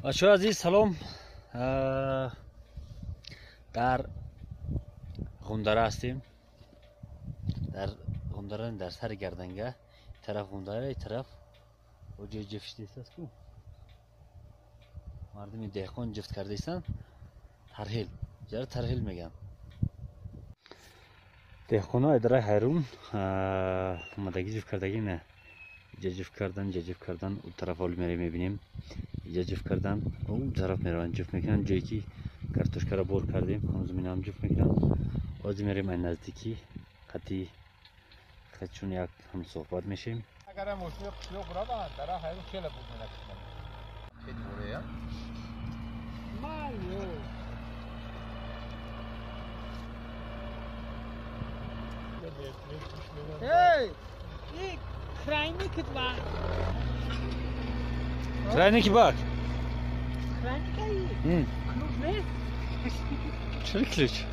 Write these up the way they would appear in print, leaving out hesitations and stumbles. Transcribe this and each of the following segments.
بچه‌ها عزیز سلام. در غوندره هستیم. در غوندره در سر گردنگه طرف غوندره طرف اوجه جفت است کو مردم دهقان جفت کرده ایستن. ترحیل جر ترحیل میگن. دهقانا اداره حیرون اومدگی جفت کردگی نه جفت کردن اون طرف حال میبینیم. جفت کردن اون طرف میرن جفت میکنن. جایی که کارتوشکا را بور کردیم هم زمین هم جفت میکنن. آزی میریم این نزدیکی خطی چون یک هم صحبت میشیم. اگر مشکل قشلو برابر داره حیرون خیلی بود نکنم خیلی دوره یا مالیو Hey, ik krajnik het waar. Krajnik bak. Krajnik hier. Klopt niet. چرا کلیچ؟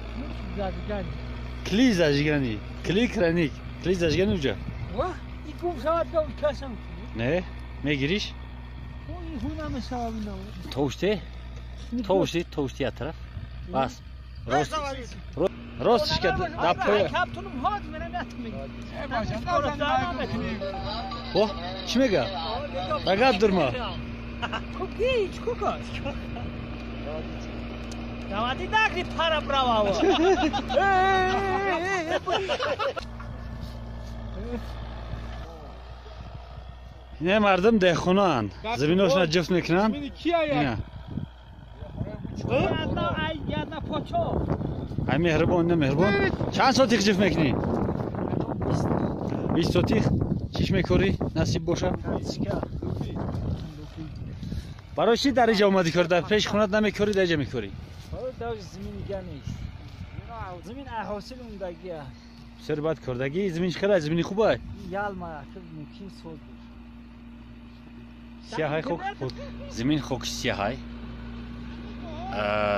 Zazigani. کلی زاجگانی. کلی krajnik. کلی زاجگانی اونجا. Wat? Ik kom zo uit de kassen. نه میگیریش؟ Hoe nam het zo nou? توشتی طرف. بس. راستش کرد. Ik heb toen hem hard met hem اوه چی میگه؟ رقت درما. Kokić, kukasz. Dawati takli para brava. نه مردم دهخونان زمیناشون جفت میکنن. زمینی کیه؟ Yadna poço. ای مهربان نه مهربان. چند ساعتی جفت میکنی؟ 20 ساعتی. چیش میکوری؟ نصیب باشه. برای چی در اینجا اومدی کار؟ در پیش خونت نمیکوری در اینجا میکوری؟ برای زمین دیگه نیست. زمین احاصیل اومدگیه. سر باید کردگی زمین چقدر زمینی خوبه؟ یالما ممکن سود. سیاهی خوک زمین خوک سیاهی.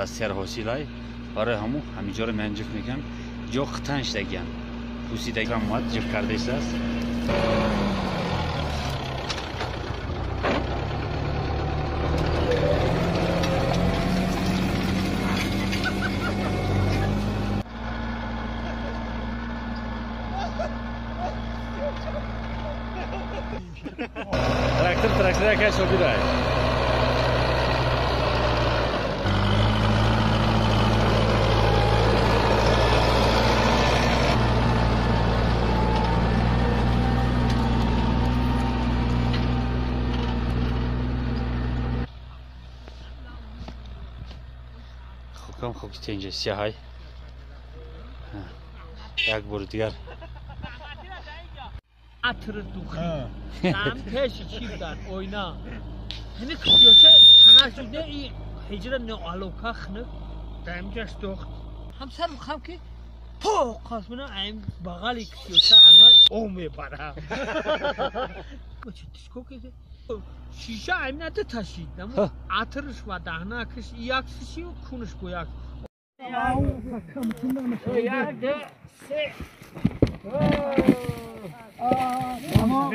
سر حاصلای برای همینجا رو من جفت میکنم. جا خطنش دگیان. پوسیدگی هم اومد جفت کرده است. تراکتور که شدی رای. خوب اینجا سیاهی. یک بار دیگر. عطر دوخی. هم پیش چی دار oyna. Hani kışıyorsa tanıştığında iyi hicra ne aloka xne. Demgeş doxt. Ham ser xam ki po qasmına ayım bagali kışıyorsa anvar o mebara. Bu çisko ki şişe ayım ne taşıydı ama atırış ve dahna kış iyaksışı kunuş koyak. Ya de se. Tamam.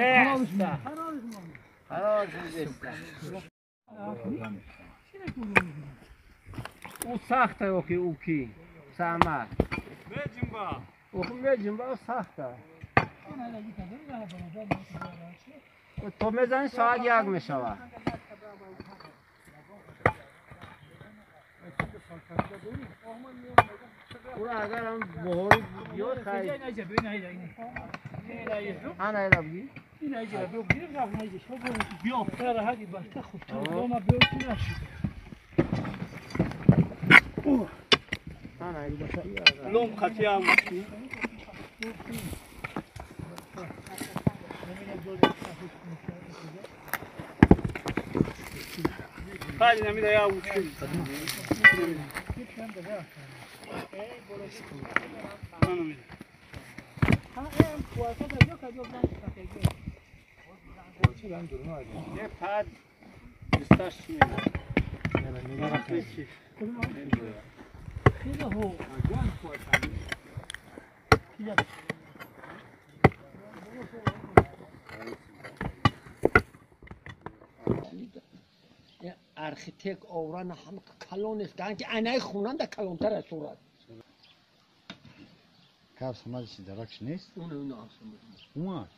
او سخته او کی سامر Mecimba. او میجیم با سخته تو میزنی ساعت یک میشوه او اگر هم بهاری بیاد خیلی آن ایلا بگی این اجازه بگیر رفت نجش بیا فرا هدی بسته خود تو ما بیوتی نشید آن ایلا بسیار لوم خطی هم بسید خیلی نمیده یا اوچی یه پد دستش خیلی هو архитект آورن هم کلان استن که عینای خونن در کلانتر از صورت کف سمازش درکش نیست؟ اون آسان اومد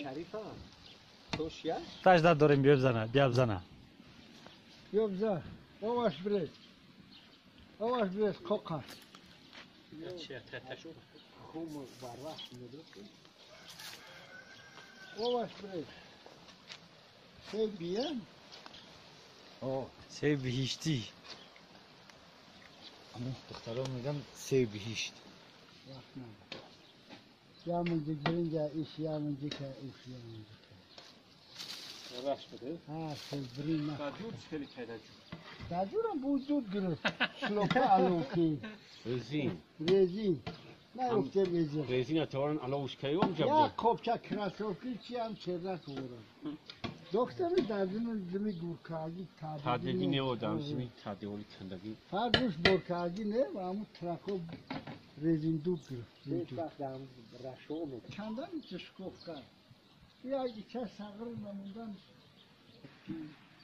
شریفه توشیه تاج داریم بیا بزنه بیا بزن باش برید باش برید کوکا خوب بروح ندرسه باش برید سی بیان سه بهشتی اما دخترها میگن سه بهشت یا منجی گرینجا ایش یا منجی که ایش یا منجی که راش بده ها سلبرین نه دور خیلی پیدا دادورم بود گرفت شلوپا علوکی رزین نه افته رزین رزین اتوارن علاوش کیوم یا جبده کوبچه کراسوفی چی هم چرا کورم دکتر دادون دمی گورکاگی تادگی نه و دامسمی تادیولی کندگی فردوش گورکاگی نه و همون تراکو رزین دور گرفت وقت هم رشو میکنه چندان تشکوف کرد یا اگه چه سقر نموندن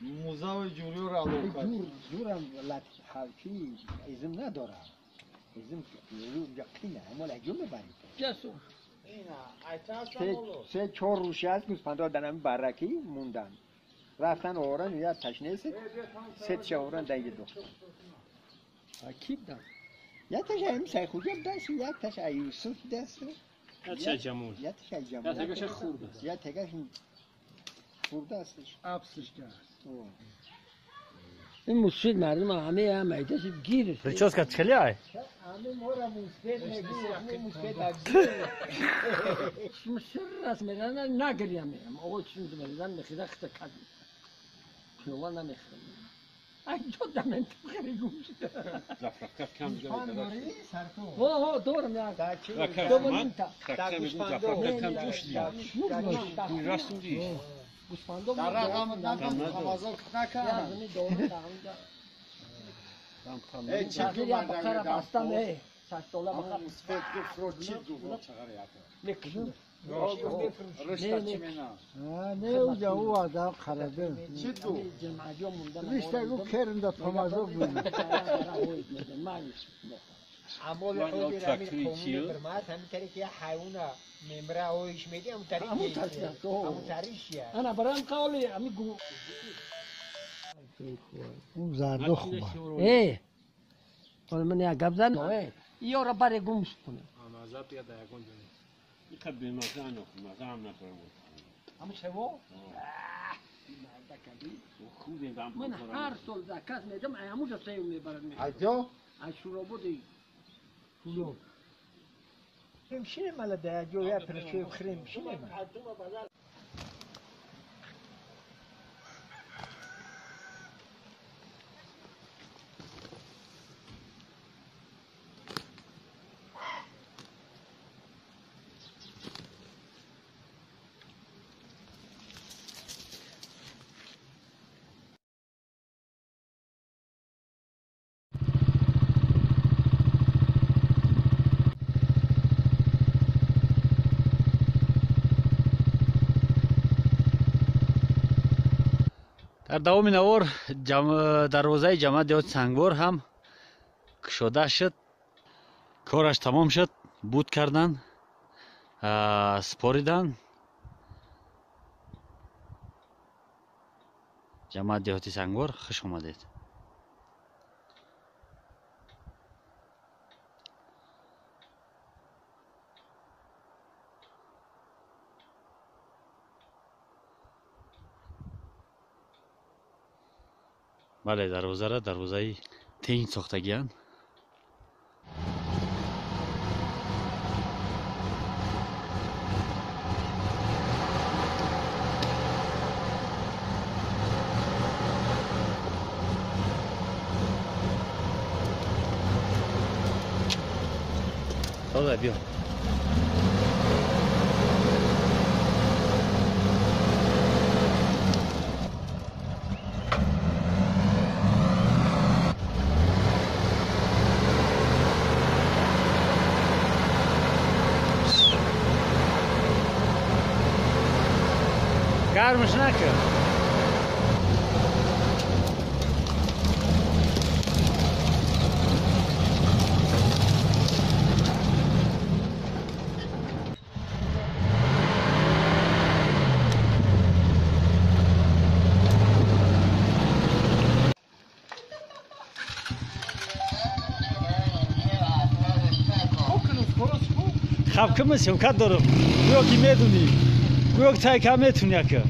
موزه جوریو را علوکا دورم حلقی ازم نداره ازم یقینه اما لگیو میبرید جسور سه چهار روشه هست گوسفندا در همین برکی موندن رفتن آورن یا تشنه سه چه آورن در یه دو کیب دست یک تش این سیخوجب دست یک تش ایوسوف دست چه جمول یک تش ایجامون یا تگش خورده یا تگش خورده هستش ابسش کرد این موسید مردم همه هم ایدهش گیرش Прическа отчаляй. همه مورا موسید نگی موسید مصر راست میرن نگریم میرم آقا چیز میرن میخیده خیده کدی پیوه نمیخیده اینجا دمن خیلی گوش زفرفکت کم گوسفند جوری داری سرتو ها دورم یا در چی در گوسفند کم جوش دی راستون دی گوسفندا در رقم نمازال نکردن یعنی دورم تا اونجا ای چه تغییر یا بخیر بستم ای $60 بخیر سفید گفت چی دو چقدر میکنم رشته چی مینا نه اونجا او آدم خرده چی دو جمعی موندن رشته گو کرم دا پمازو بود عمال خودی رمید قومون برمات همین طریق یه حیونا ممره اویش میدی همون طریق همون طریقیه انا برام قولي اميغو اون زرده خوبه ايه قول من يا قبضان ايه يورا باري قومش اما زات یا دایگون جنی يخبي مكانه مكان نفرمو ام شو خوبی دام من هر سال زکات میدم ایامو سیو میبرم اجا اشورا بودی کلو میشینه مال ده جویا پرچه خریم میشینه من در دوام نوار دروازه جماعت دیوت سنگبار هم کشوده شد کارش تمام شد بود کردن سپاریدن جماعت دیوتی سنگبار خوش آمدید بله دروازه تین ساختگیان ساده بیا گرمش نکن. خب که من شوکت دارم گویا که میدونی گویا که تایی که میتونی که